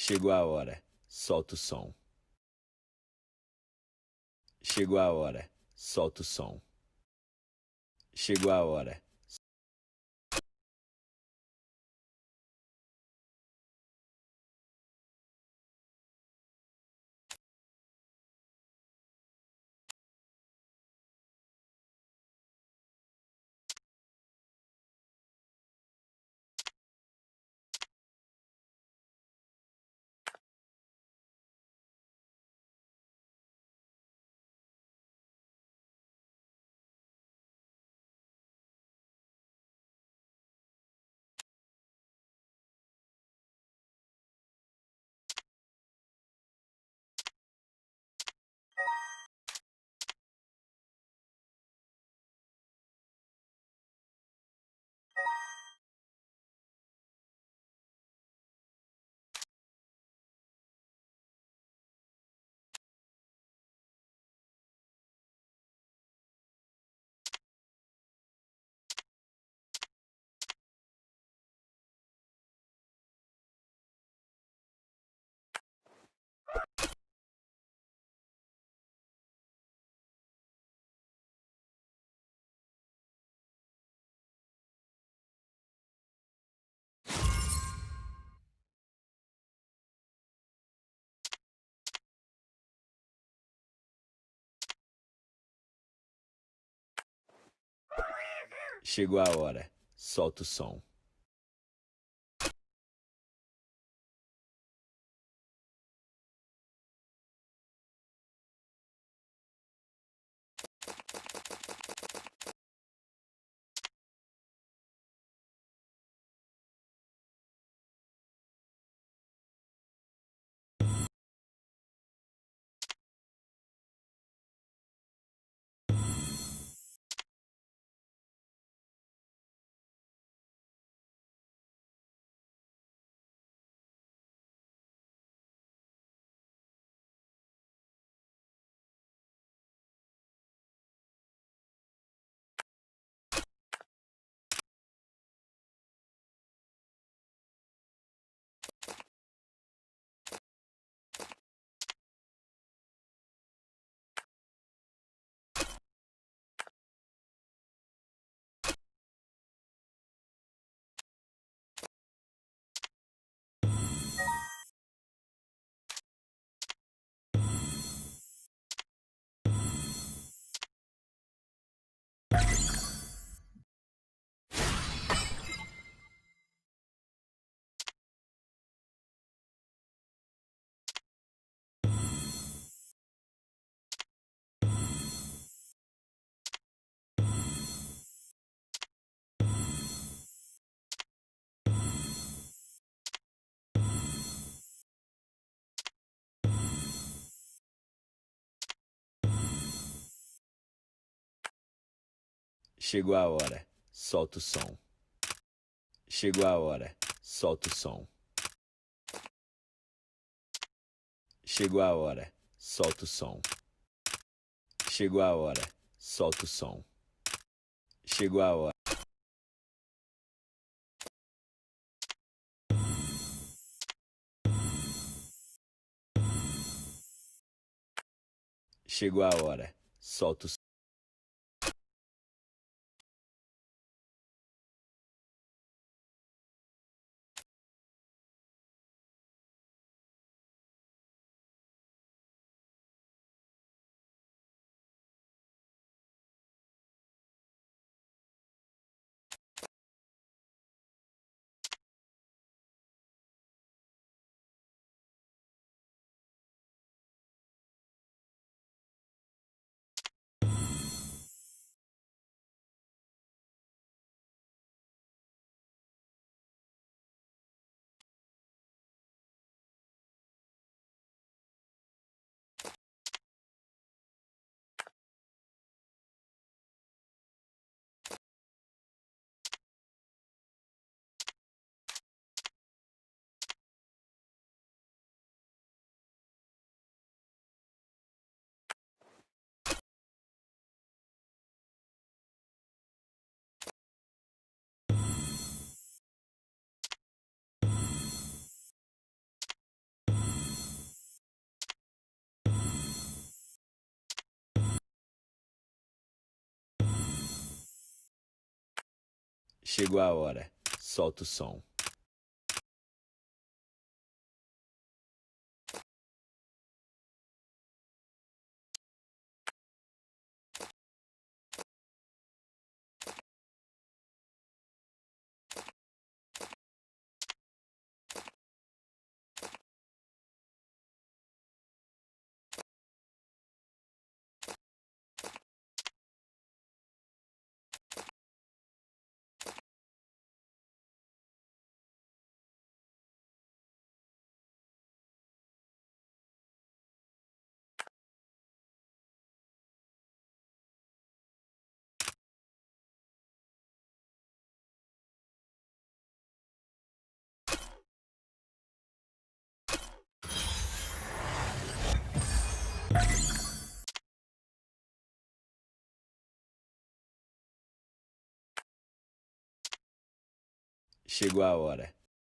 Chegou a hora, solta o som. Chegou a hora, solta o som. Chegou a hora. Chegou a hora, solta o som. Chegou a hora, solta o som. Chegou a hora, solta o som. Chegou a hora, solta o som. Chegou a hora, solta o som. Chegou a hora. Chegou a hora, solta o som. Chegou a hora, solta o som. Chegou a hora,